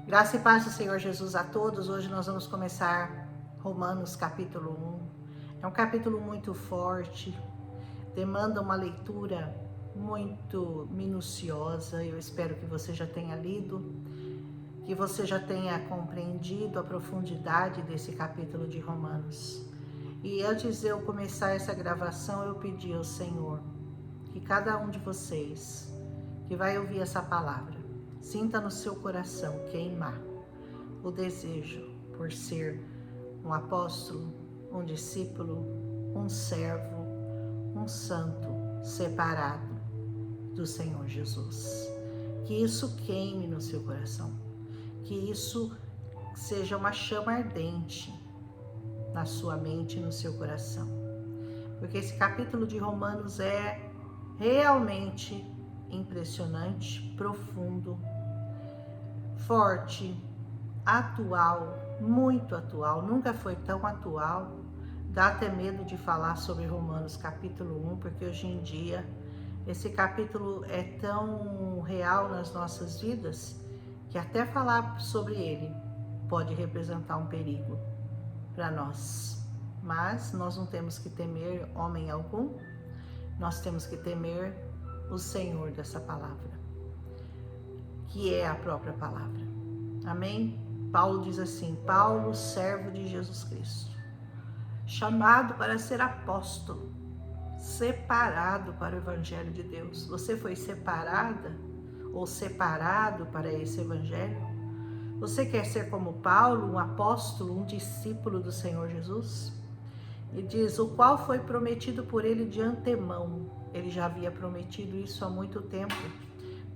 Graça e paz do Senhor Jesus a todos. Hoje nós vamos começar Romanos capítulo 1. É um capítulo muito forte, demanda uma leitura muito minuciosa. Eu espero que você já tenha lido, que você já tenha compreendido a profundidade desse capítulo de Romanos. E antes de eu começar essa gravação, eu pedi ao Senhor que cada um de vocês que vai ouvir essa palavra, sinta no seu coração queimar o desejo por ser um apóstolo, um discípulo, um servo, um santo separado do Senhor Jesus. Que isso queime no seu coração, que isso seja uma chama ardente na sua mente e no seu coração. Porque esse capítulo de Romanos é realmente impressionante, profundo, forte, atual, muito atual, nunca foi tão atual. Dá até medo de falar sobre Romanos capítulo 1, porque hoje em dia esse capítulo é tão real nas nossas vidas que até falar sobre ele pode representar um perigo para nós. Mas nós não temos que temer homem algum, nós temos que temer o Senhor dessa palavra, que é a própria palavra. Amém? Paulo diz assim: Paulo, servo de Jesus Cristo, chamado para ser apóstolo, separado para o Evangelho de Deus. Você foi separada ou separado para esse Evangelho? Você quer ser como Paulo, um apóstolo, um discípulo do Senhor Jesus? E diz, o qual foi prometido por ele de antemão. Ele já havia prometido isso há muito tempo,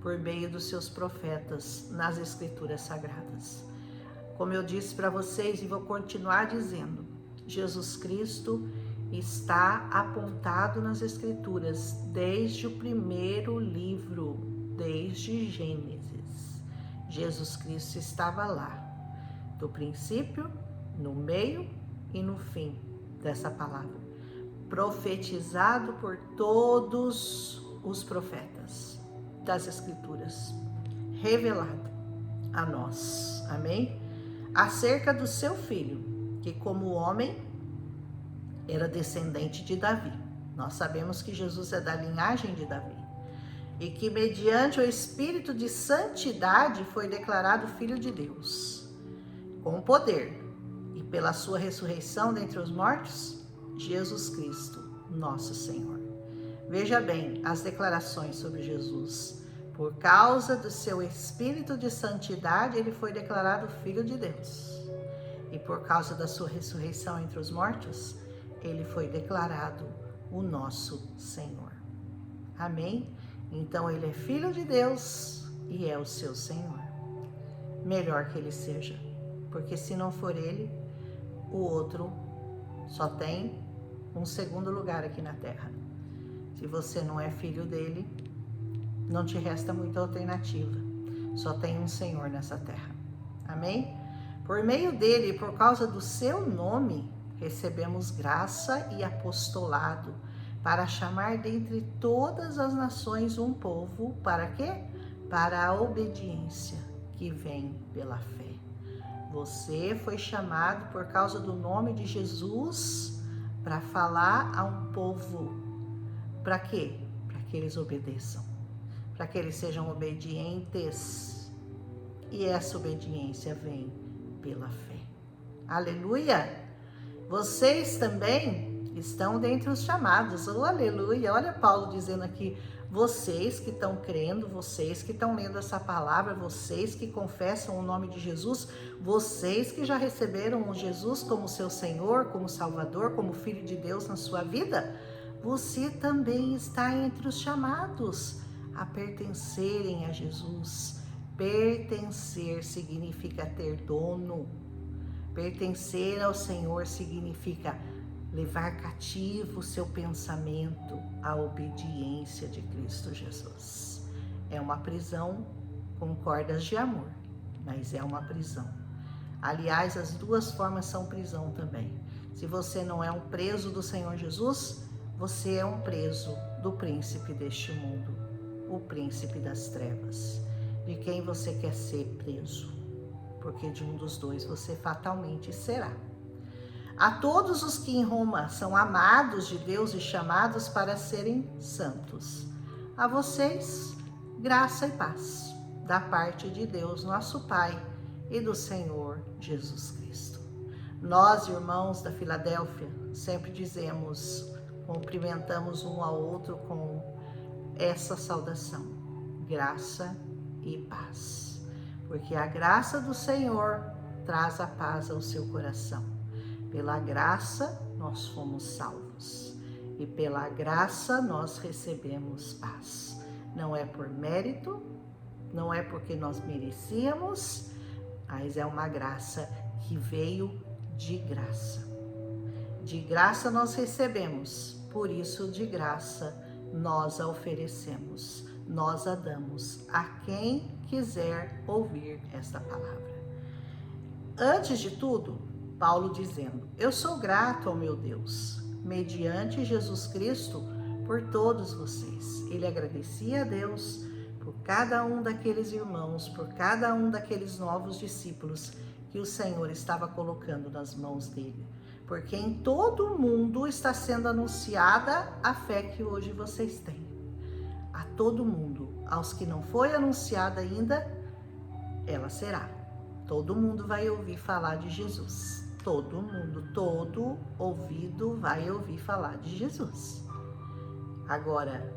por meio dos seus profetas nas Escrituras Sagradas. Como eu disse para vocês e vou continuar dizendo, Jesus Cristo está apontado nas Escrituras desde o primeiro livro, desde Gênesis. Jesus Cristo estava lá, do princípio, no meio e no fim dessa palavra, profetizado por todos os profetas das Escrituras, revelado a nós, amém? Acerca do seu filho, que como homem era descendente de Davi. Nós sabemos que Jesus é da linhagem de Davi e que mediante o Espírito de santidade foi declarado Filho de Deus, com poder, e pela sua ressurreição dentre os mortos, Jesus Cristo, nosso Senhor. Veja bem as declarações sobre Jesus. Por causa do seu Espírito de santidade, ele foi declarado Filho de Deus. E por causa da sua ressurreição entre os mortos, ele foi declarado o nosso Senhor. Amém? Então ele é Filho de Deus e é o seu Senhor. Melhor que ele seja, porque se não for ele, o outro só tem um segundo lugar aqui na terra. Se você não é filho dele, não te resta muita alternativa. Só tem um Senhor nessa terra. Amém? Por meio dele e por causa do seu nome, recebemos graça e apostolado para chamar dentre todas as nações um povo, para quê? Para a obediência que vem pela fé. Você foi chamado por causa do nome de Jesus para falar a um povo. Para quê? Para que eles obedeçam, para que eles sejam obedientes. E essa obediência vem pela fé. Aleluia! Vocês também estão dentre os chamados. Oh, aleluia! Olha Paulo dizendo aqui, vocês que estão crendo, vocês que estão lendo essa palavra, vocês que confessam o nome de Jesus, vocês que já receberam o Jesus como seu Senhor, como Salvador, como Filho de Deus na sua vida, você também está entre os chamados a pertencerem a Jesus. Pertencer significa ter dono. Pertencer ao Senhor significa levar cativo o seu pensamento à obediência de Cristo Jesus. É uma prisão com cordas de amor, mas é uma prisão. Aliás, as duas formas são prisão também. Se você não é um preso do Senhor Jesus, você é um preso do príncipe deste mundo, o príncipe das trevas. De quem você quer ser preso? porque de um dos dois você fatalmente será. A todos os que em Roma são amados de Deus e chamados para serem santos, a vocês, graça e paz, da parte de Deus, nosso Pai, e do Senhor Jesus Cristo. Nós, irmãos da Filadélfia, sempre dizemos, cumprimentamos um ao outro com essa saudação: graça e paz. Porque a graça do Senhor traz a paz ao seu coração. Pela graça nós fomos salvos e pela graça nós recebemos paz. Não é por mérito, não é porque nós merecíamos, mas é uma graça que veio de graça. De graça nós recebemos, por isso de graça nós a oferecemos, nós a damos a quem quiser ouvir esta palavra. Antes de tudo, Paulo dizendo: eu sou grato ao meu Deus, mediante Jesus Cristo, por todos vocês. Ele agradecia a Deus por cada um daqueles irmãos, por cada um daqueles novos discípulos que o Senhor estava colocando nas mãos dele. Porque em todo o mundo está sendo anunciada a fé que hoje vocês têm. A todo mundo. Aos que não foi anunciada ainda, ela será. Todo mundo vai ouvir falar de Jesus. Todo mundo, todo ouvido vai ouvir falar de Jesus. Agora,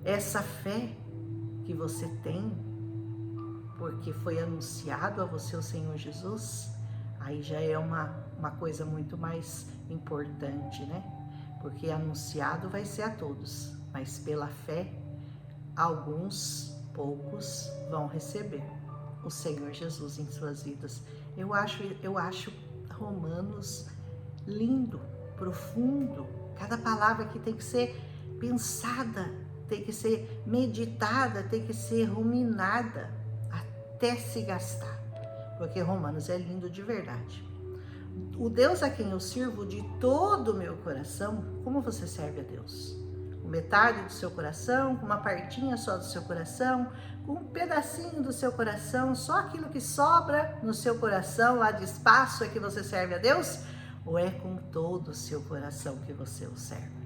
essa fé que você tem, porque foi anunciado a você o Senhor Jesus, aí já é uma coisa muito mais importante, né? Porque anunciado vai ser a todos, mas pela fé, alguns, poucos, vão receber o Senhor Jesus em suas vidas. Eu acho Romanos lindo, profundo. Cada palavra aqui tem que ser pensada, tem que ser meditada, tem que ser ruminada até se gastar, porque Romanos é lindo de verdade. O Deus a quem eu sirvo de todo o meu coração. Como você serve a Deus? Com metade do seu coração, com uma partinha só do seu coração, com um pedacinho do seu coração, só aquilo que sobra no seu coração lá de espaço é que você serve a Deus? Ou é com todo o seu coração que você o serve?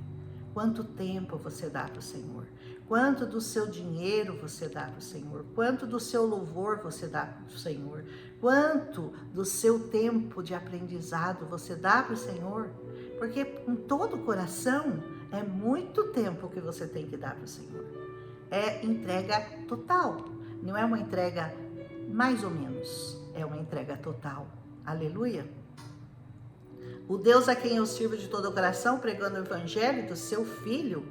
Quanto tempo você dá para o Senhor? Quanto do seu dinheiro você dá para o Senhor? Quanto do seu louvor você dá para o Senhor? Quanto do seu tempo de aprendizado você dá para o Senhor? Porque com todo o coração é muito tempo que você tem que dar para o Senhor. É entrega total. Não é uma entrega mais ou menos. É uma entrega total. Aleluia. O Deus a quem eu sirvo de todo o coração, pregando o evangelho do seu Filho,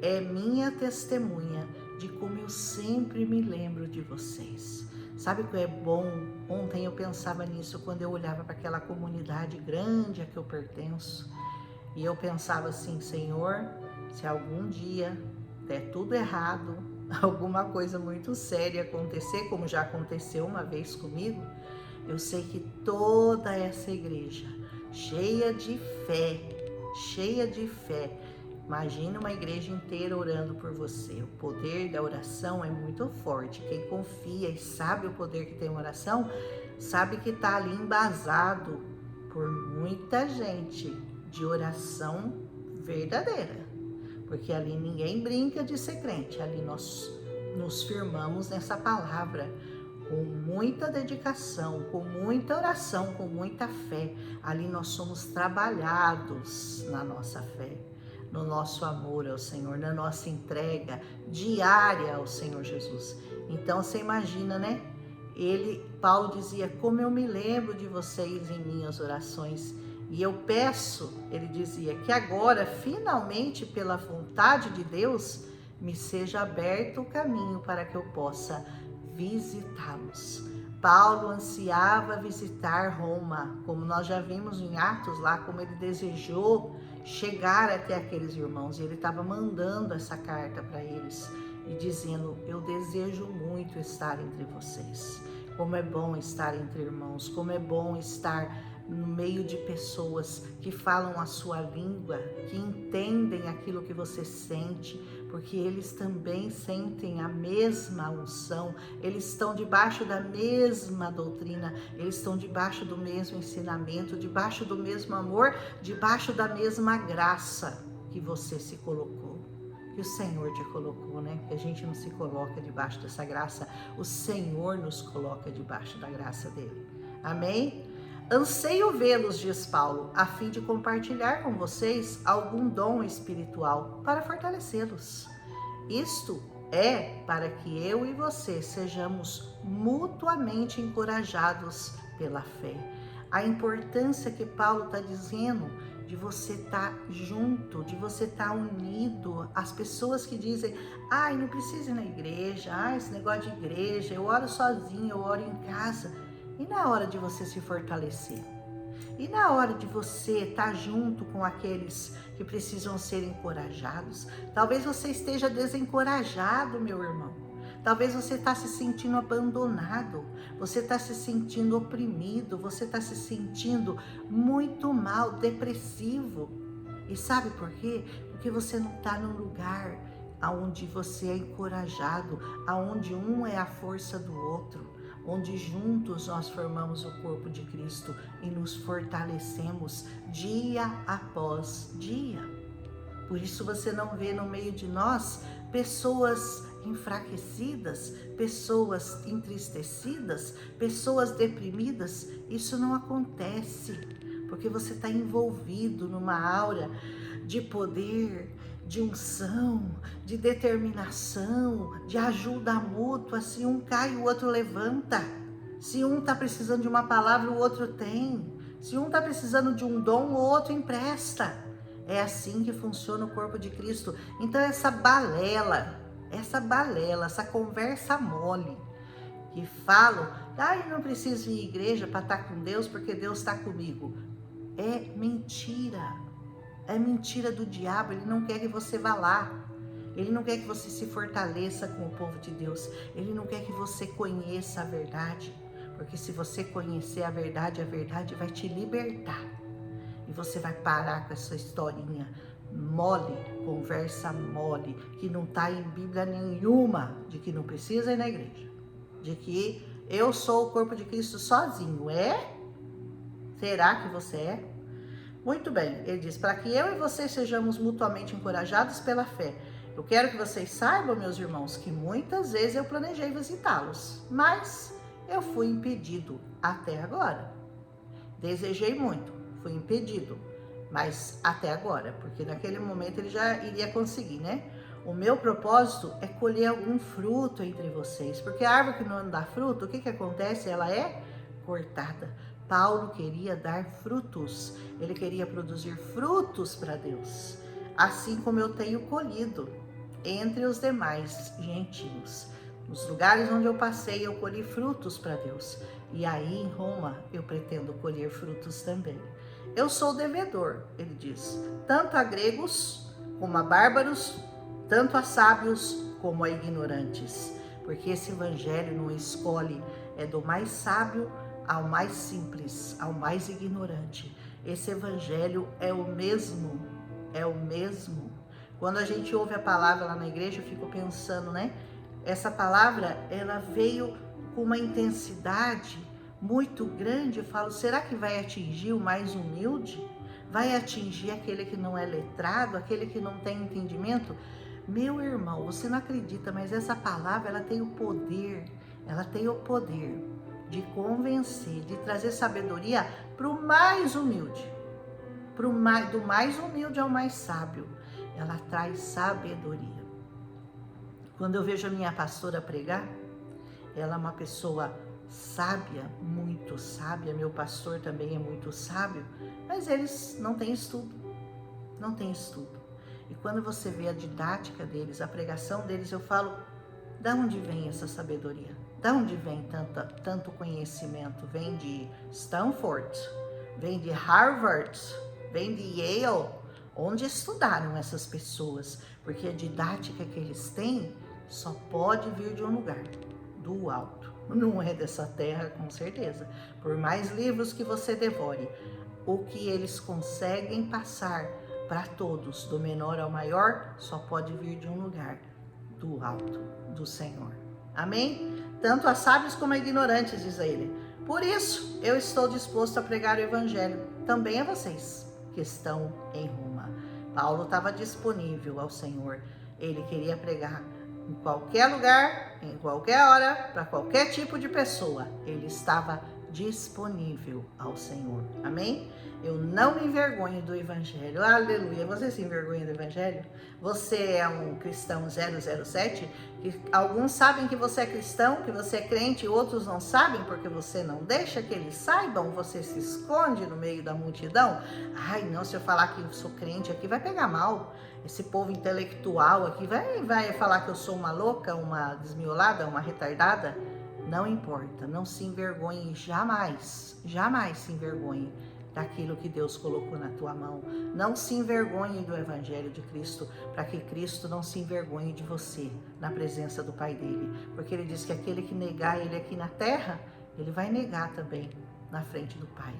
é minha testemunha de como eu sempre me lembro de vocês. Sabe o que é bom? Ontem eu pensava nisso quando eu olhava para aquela comunidade grande a que eu pertenço. E eu pensava assim: Senhor, se algum dia der tudo errado, alguma coisa muito séria acontecer, como já aconteceu uma vez comigo, eu sei que toda essa igreja, cheia de fé, imagina uma igreja inteira orando por você. O poder da oração é muito forte. Quem confia e sabe o poder que tem uma oração, sabe que está ali embasado por muita gente de oração verdadeira. Porque ali ninguém brinca de ser crente, ali nós nos firmamos nessa palavra com muita dedicação, com muita oração, com muita fé. Ali nós somos trabalhados na nossa fé, no nosso amor ao Senhor, na nossa entrega diária ao Senhor Jesus. Então você imagina, né? Paulo dizia: como eu me lembro de vocês em minhas orações. E eu peço, ele dizia, que agora, finalmente, pela vontade de Deus, me seja aberto o caminho para que eu possa visitá-los. Paulo ansiava visitar Roma, como nós já vimos em Atos lá, como ele desejou chegar até aqueles irmãos. E ele estava mandando essa carta para eles e dizendo: eu desejo muito estar entre vocês. Como é bom estar entre irmãos, como é bom estar no meio de pessoas que falam a sua língua, que entendem aquilo que você sente, porque eles também sentem a mesma unção, eles estão debaixo da mesma doutrina, eles estão debaixo do mesmo ensinamento, debaixo do mesmo amor, debaixo da mesma graça que você se colocou, que o Senhor te colocou, né? Que a gente não se coloca debaixo dessa graça, o Senhor nos coloca debaixo da graça dele. Amém? Anseio vê-los, diz Paulo, a fim de compartilhar com vocês algum dom espiritual para fortalecê-los. Isto é para que eu e você sejamos mutuamente encorajados pela fé. A importância que Paulo está dizendo de você estar junto, de você estar unido. As pessoas que dizem, ai, não precisa ir na igreja, ai, esse negócio de igreja, eu oro sozinho, eu oro em casa. E na hora de você se fortalecer? E na hora de você estar junto com aqueles que precisam ser encorajados? Talvez você esteja desencorajado, meu irmão. Talvez você está se sentindo abandonado, você está se sentindo oprimido, você está se sentindo muito mal, depressivo. E sabe por quê? Porque você não está num lugar onde você é encorajado, onde um é a força do outro, onde juntos nós formamos o corpo de Cristo e nos fortalecemos dia após dia. Por isso você não vê no meio de nós pessoas enfraquecidas, pessoas entristecidas, pessoas deprimidas. Isso não acontece, porque você está envolvido numa aura de poder, de unção, de determinação, de ajuda mútua. Se um cai, o outro levanta. Se um está precisando de uma palavra, o outro tem. Se um está precisando de um dom, o outro empresta. É assim que funciona o corpo de Cristo. Então essa balela, essa conversa mole, que falam, ai, não preciso ir à igreja para estar com Deus, porque Deus está comigo. É mentira. É mentira do diabo. Ele não quer que você vá lá. Ele não quer que você se fortaleça com o povo de Deus. Ele não quer que você conheça a verdade. Porque se você conhecer a verdade vai te libertar. E você vai parar com essa historinha mole, conversa mole, que não está em Bíblia nenhuma, de que não precisa ir na igreja. De que eu sou o corpo de Cristo sozinho. É? Será que você é? Muito bem, ele diz, para que eu e você sejamos mutuamente encorajados pela fé. Eu quero que vocês saibam, meus irmãos, que muitas vezes eu planejei visitá-los, mas eu fui impedido até agora. Desejei muito, fui impedido, mas até agora, porque naquele momento ele já iria conseguir, né? O meu propósito é colher algum fruto entre vocês, porque a árvore que não dá fruto, o que acontece? Ela é cortada. Paulo queria dar frutos, ele queria produzir frutos para Deus, assim como eu tenho colhido entre os demais gentios. Nos lugares onde eu passei, eu colhi frutos para Deus, e aí em Roma eu pretendo colher frutos também. Eu sou devedor, ele diz, tanto a gregos como a bárbaros, tanto a sábios como a ignorantes, porque esse evangelho não escolhe, é do mais sábio ao mais simples, ao mais ignorante. Esse evangelho é o mesmo, Quando a gente ouve a palavra lá na igreja, eu fico pensando, né? Essa palavra, ela veio com uma intensidade muito grande. Eu falo, será que vai atingir o mais humilde? Vai atingir aquele que não é letrado, aquele que não tem entendimento? Meu irmão, você não acredita, mas essa palavra, ela tem o poder de convencer, de trazer sabedoria para o mais humilde, do mais humilde ao mais sábio. Ela traz sabedoria. Quando eu vejo a minha pastora pregar, ela é uma pessoa sábia, muito sábia. Meu pastor também é muito sábio, mas eles não têm estudo. E quando você vê a didática deles, a pregação deles, eu falo, da onde vem essa sabedoria? Da onde vem tanto conhecimento? Vem de Stanford, vem de Harvard, vem de Yale. Onde estudaram essas pessoas? Porque a didática que eles têm só pode vir de um lugar, do alto. Não é dessa terra, com certeza. Por mais livros que você devore, o que eles conseguem passar, para todos, do menor ao maior, só pode vir de um lugar, do alto, do Senhor. Amém? Tanto a sábios como a ignorantes, diz ele. Por isso, eu estou disposto a pregar o evangelho também a vocês que estão em Roma. Paulo estava disponível ao Senhor. Ele queria pregar em qualquer lugar, em qualquer hora, para qualquer tipo de pessoa. Ele estava disponível ao Senhor. Amém? Eu não me envergonho do Evangelho. Aleluia. Você se envergonha do Evangelho? Você é um cristão 007? Que alguns sabem que você é cristão, que você é crente, e outros não sabem porque você não deixa que eles saibam. Você se esconde no meio da multidão. Ai, não, se eu falar que eu sou crente aqui, vai pegar mal. Esse povo intelectual aqui vai falar que eu sou uma louca, uma desmiolada, uma retardada. Não importa, não se envergonhe jamais, jamais se envergonhe daquilo que Deus colocou na tua mão. Não se envergonhe do Evangelho de Cristo, para que Cristo não se envergonhe de você na presença do Pai dele. Porque ele diz que aquele que negar ele aqui na terra, ele vai negar também na frente do Pai.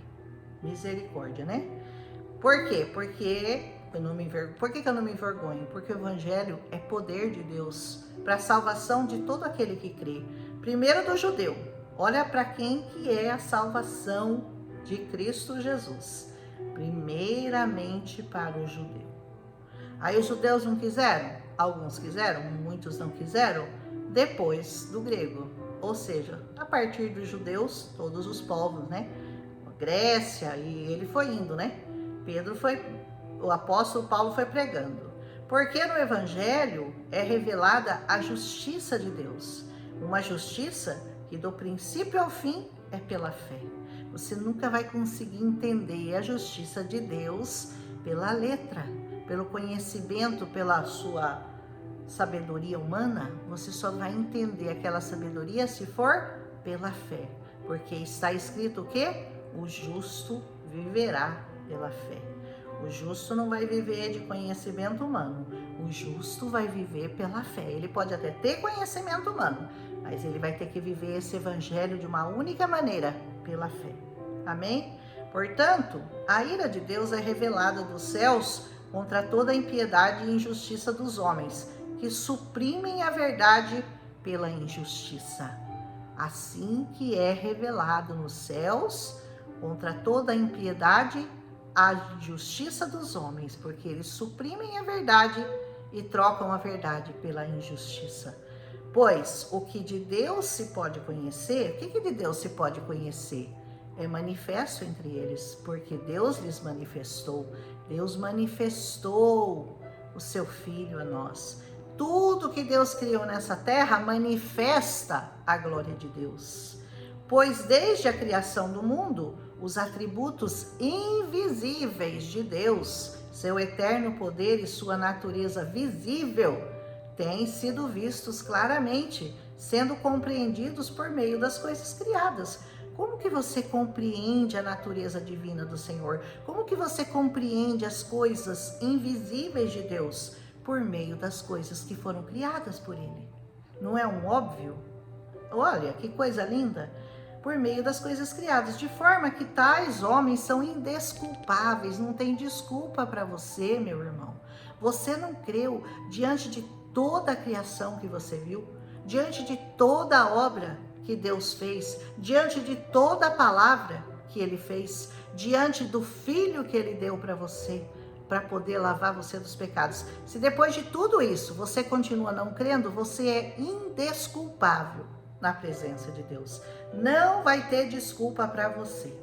Misericórdia, né? Por quê? Por que eu não me envergonho? Porque o Evangelho é poder de Deus para a salvação de todo aquele que crê. Primeiro do judeu. Olha para quem que é a salvação de Cristo Jesus. Primeiramente para o judeu. Aí os judeus não quiseram? Alguns quiseram, muitos não quiseram. Depois do grego. Ou seja, a partir dos judeus, todos os povos, né? Grécia, e ele foi indo, né? O apóstolo Paulo foi pregando. Porque no Evangelho é revelada a justiça de Deus. Uma justiça que do princípio ao fim é pela fé. Você nunca vai conseguir entender a justiça de Deus pela letra, pelo conhecimento, pela sua sabedoria humana. Você só vai entender aquela sabedoria se for pela fé. Porque está escrito o quê? O justo viverá pela fé. O justo não vai viver de conhecimento humano. O justo vai viver pela fé. Ele pode até ter conhecimento humano, mas ele vai ter que viver esse evangelho de uma única maneira, pela fé. Amém? Portanto, a ira de Deus é revelada dos céus contra toda a impiedade e injustiça dos homens, que suprimem a verdade pela injustiça. Assim que é revelado nos céus contra toda a impiedade a justiça dos homens, porque eles suprimem a verdade e trocam a verdade pela injustiça. Pois o que de Deus se pode conhecer, o que de Deus se pode conhecer? É manifesto entre eles, porque Deus lhes manifestou. Deus manifestou o seu Filho a nós. Tudo que Deus criou nessa terra manifesta a glória de Deus. Pois desde a criação do mundo, os atributos invisíveis de Deus, seu eterno poder e sua natureza visível, têm sido vistos claramente, sendo compreendidos por meio das coisas criadas. Como que você compreende a natureza divina do Senhor? Como que você compreende as coisas invisíveis de Deus? Por meio das coisas que foram criadas por Ele. Não é um óbvio? Olha, que coisa linda! Por meio das coisas criadas, de forma que tais homens são indesculpáveis, não tem desculpa para você, meu irmão. Você não creu diante de toda a criação que você viu, diante de toda a obra que Deus fez, diante de toda a palavra que Ele fez, diante do Filho que Ele deu para você, para poder lavar você dos pecados. Se depois de tudo isso você continua não crendo, você é indesculpável na presença de Deus. Não vai ter desculpa para você.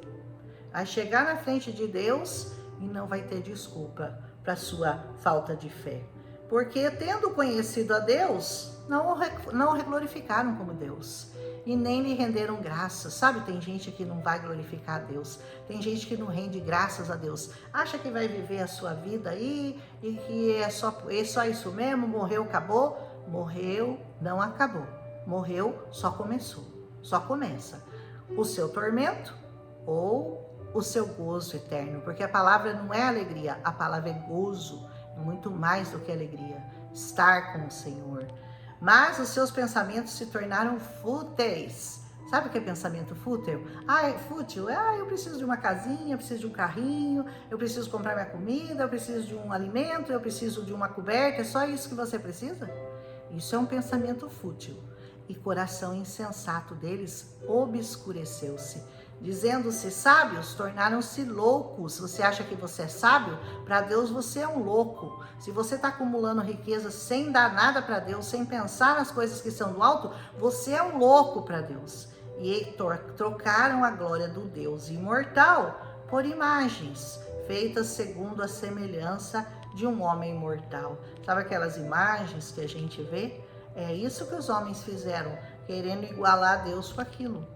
Vai chegar na frente de Deus e não vai ter desculpa para sua falta de fé. Porque tendo conhecido a Deus, não o glorificaram como Deus. E nem lhe renderam graças. Sabe, tem gente que não vai glorificar a Deus. Tem gente que não rende graças a Deus. Acha que vai viver a sua vida aí e que é só isso mesmo, morreu, acabou. Morreu, não acabou. Morreu, só começou. Só começa o seu tormento ou o seu gozo eterno. Porque a palavra não é alegria, a palavra é gozo. Muito mais do que alegria. Estar com o Senhor. Mas os seus pensamentos se tornaram fúteis. Sabe o que é pensamento fútil? Fútil. Eu preciso de uma casinha, eu preciso de um carrinho, eu preciso comprar minha comida, eu preciso de um alimento, eu preciso de uma coberta. É só isso que você precisa? Isso é um pensamento fútil. E coração insensato deles obscureceu-se. Dizendo-se sábios, tornaram-se loucos. Você acha que você é sábio? Para Deus você é um louco. Se você está acumulando riquezas sem dar nada para Deus, sem pensar nas coisas que são do alto, você é um louco para Deus. E trocaram a glória do Deus imortal por imagens, feitas segundo a semelhança de um homem mortal. Sabe aquelas imagens que a gente vê? É isso que os homens fizeram, querendo igualar a Deus com aquilo.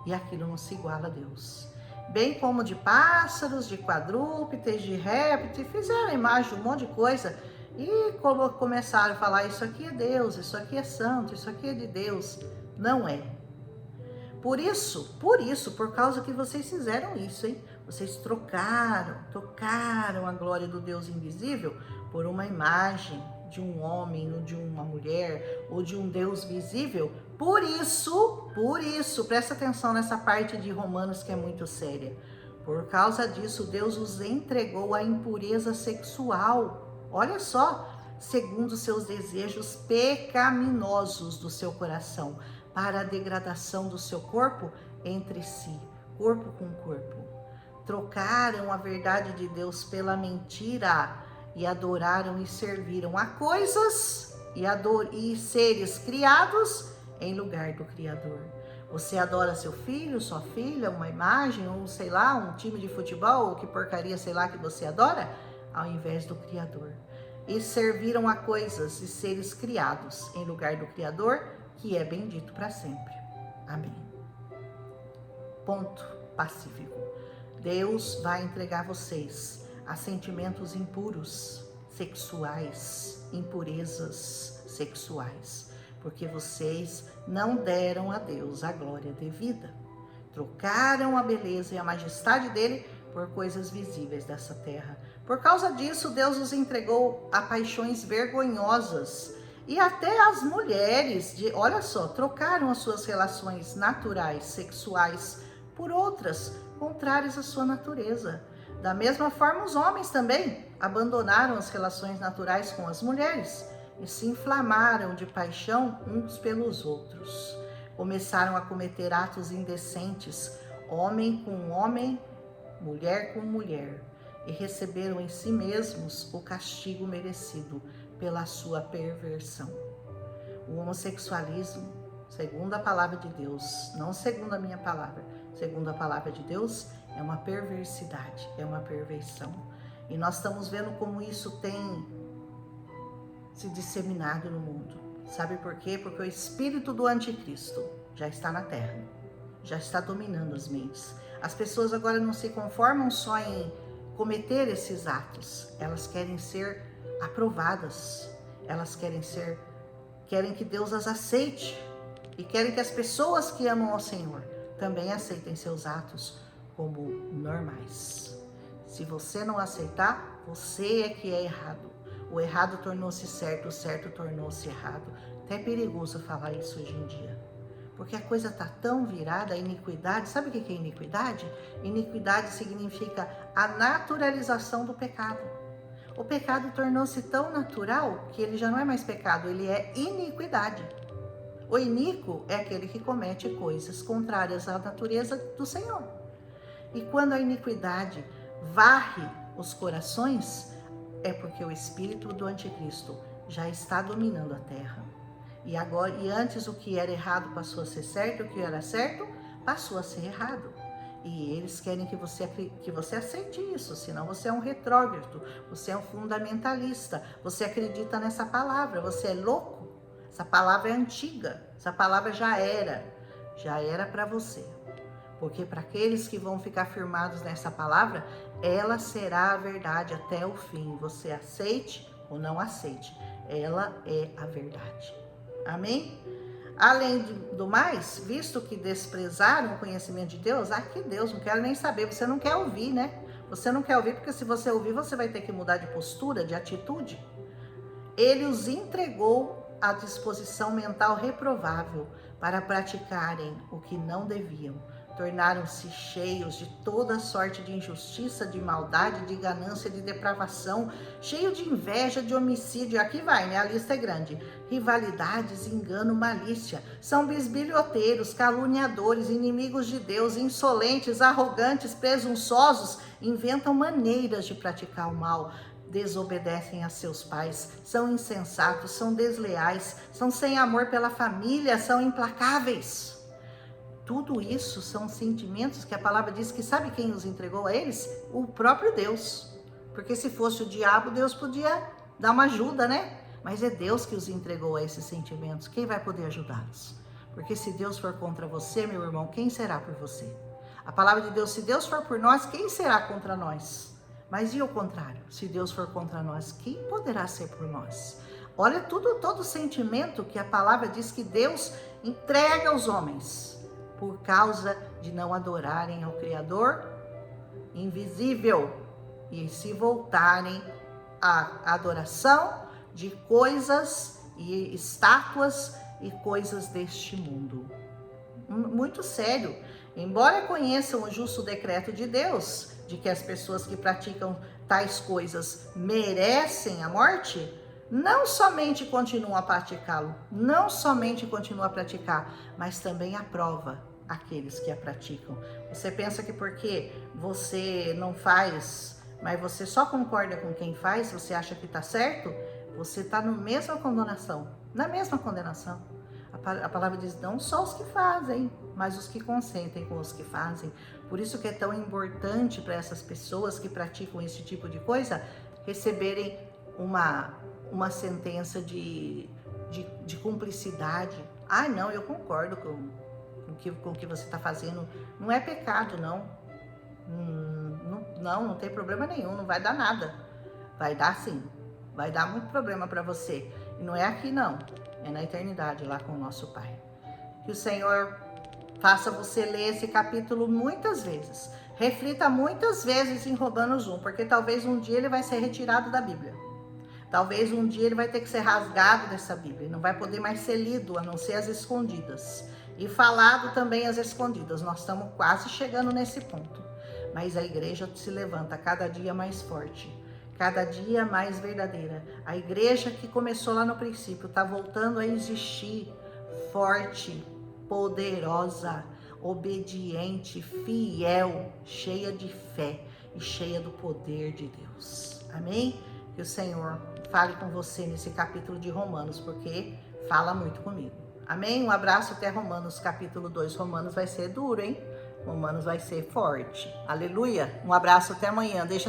E aquilo não se iguala a Deus. Bem como de pássaros, de quadrúpedes, de répteis, fizeram imagem de um monte de coisa e começaram a falar: isso aqui é Deus, isso aqui é santo, isso aqui é de Deus. Não é. Por causa que vocês fizeram isso, hein? Vocês trocaram a glória do Deus invisível por uma imagem de um homem, ou de uma mulher, ou de um Deus visível. Por isso, presta atenção nessa parte de Romanos que é muito séria. Por causa disso, Deus os entregou à impureza sexual. Olha só, segundo seus desejos pecaminosos do seu coração, para a degradação do seu corpo entre si, corpo com corpo. Trocaram a verdade de Deus pela mentira e adoraram e serviram a coisas e seres criados em lugar do Criador. Você adora seu filho, sua filha, uma imagem, ou sei lá, um time de futebol, ou que porcaria, sei lá, que você adora, ao invés do Criador. E serviram a coisas e seres criados em lugar do Criador, que é bendito para sempre. Amém. Ponto pacífico. Deus vai entregar vocês a sentimentos impuros, sexuais, impurezas sexuais, porque vocês não deram a Deus a glória devida. Trocaram a beleza e a majestade dele por coisas visíveis dessa terra. Por causa disso, Deus os entregou a paixões vergonhosas. E até as mulheres, olha só, trocaram as suas relações naturais, sexuais, por outras contrárias à sua natureza. Da mesma forma, os homens também abandonaram as relações naturais com as mulheres e se inflamaram de paixão uns pelos outros. Começaram a cometer atos indecentes, homem com homem, mulher com mulher, e receberam em si mesmos o castigo merecido pela sua perversão. O homossexualismo, segundo a palavra de Deus, não segundo a minha palavra, segundo a palavra de Deus, é uma perversidade, é uma perversão. E nós estamos vendo como isso tem se disseminado no mundo. Sabe por quê? Porque o espírito do anticristo já está na terra, já está dominando as mentes. As pessoas agora não se conformam só em cometer esses atos, elas querem ser aprovadas, elas querem que Deus as aceite e querem que as pessoas que amam ao Senhor também aceitem seus atos como normais. Se você não aceitar, você é que é errado. O errado tornou-se certo, o certo tornou-se errado. Até é perigoso falar isso hoje em dia. Porque a coisa está tão virada, a iniquidade. Sabe o que é iniquidade? Iniquidade significa a naturalização do pecado. O pecado tornou-se tão natural que ele já não é mais pecado, ele é iniquidade. O iníquo é aquele que comete coisas contrárias à natureza do Senhor. E quando a iniquidade varre os corações, é porque o espírito do anticristo já está dominando a terra. E antes o que era errado passou a ser certo, o que era certo passou a ser errado. E eles querem que você aceite isso, senão você é um retrógrado, você é um fundamentalista, você acredita nessa palavra, você é louco. Essa palavra é antiga, essa palavra já era para você. Porque para aqueles que vão ficar firmados nessa palavra, ela será a verdade até o fim. Você aceite ou não aceite, ela é a verdade. Amém? Além do mais, visto que desprezaram o conhecimento de Deus, que Deus, não quero nem saber, você não quer ouvir, né? Você não quer ouvir, porque se você ouvir, você vai ter que mudar de postura, de atitude. Ele os entregou à disposição mental reprovável para praticarem o que não deviam. Tornaram-se cheios de toda sorte de injustiça, de maldade, de ganância, de depravação, cheio de inveja, de homicídio. Aqui vai, né? A lista é grande. Rivalidades, engano, malícia. São bisbilhoteiros, caluniadores, inimigos de Deus, insolentes, arrogantes, presunçosos, inventam maneiras de praticar o mal. Desobedecem a seus pais, são insensatos, são desleais, são sem amor pela família, são implacáveis. Tudo isso são sentimentos que a palavra diz que sabe quem os entregou a eles? O próprio Deus. Porque se fosse o diabo, Deus podia dar uma ajuda, né? Mas é Deus que os entregou a esses sentimentos. Quem vai poder ajudá-los? Porque se Deus for contra você, meu irmão, quem será por você? A palavra de Deus, se Deus for por nós, quem será contra nós? Mas e o contrário? Se Deus for contra nós, quem poderá ser por nós? Olha todo sentimento que a palavra diz que Deus entrega aos homens por causa de não adorarem ao Criador invisível e se voltarem à adoração de coisas e estátuas e coisas deste mundo. Muito sério. Embora conheçam o justo decreto de Deus, de que as pessoas que praticam tais coisas merecem a morte, não somente continuam a praticá-lo, não somente continuam a praticar, mas também aprova aqueles que a praticam. Você pensa que porque você não faz, mas você só concorda com quem faz, você acha que está certo? Você está na mesma condenação, A palavra diz, não só os que fazem, mas os que consentem com os que fazem. Por isso que é tão importante para essas pessoas que praticam esse tipo de coisa, receberem uma sentença de cumplicidade. Ah, não, eu concordo com o que você está fazendo. Não é pecado, não. Não tem problema nenhum, não vai dar nada. Vai dar sim, vai dar muito problema para você. E não é aqui não, é na eternidade lá com o nosso Pai. Que o Senhor faça você ler esse capítulo muitas vezes. Reflita muitas vezes em Romanos 1, porque talvez um dia ele vai ser retirado da Bíblia. Talvez um dia ele vai ter que ser rasgado dessa Bíblia. Não vai poder mais ser lido, a não ser as escondidas. E falado também às escondidas. Nós estamos quase chegando nesse ponto. Mas a igreja se levanta cada dia mais forte, cada dia mais verdadeira. A igreja que começou lá no princípio está voltando a existir forte, poderosa, obediente, fiel, cheia de fé e cheia do poder de Deus. Amém? Que o Senhor fale com você nesse capítulo de Romanos, porque fala muito comigo. Amém? Um abraço até Romanos capítulo 2. Romanos vai ser duro, hein? Romanos vai ser forte. Aleluia! Um abraço até amanhã. Deixa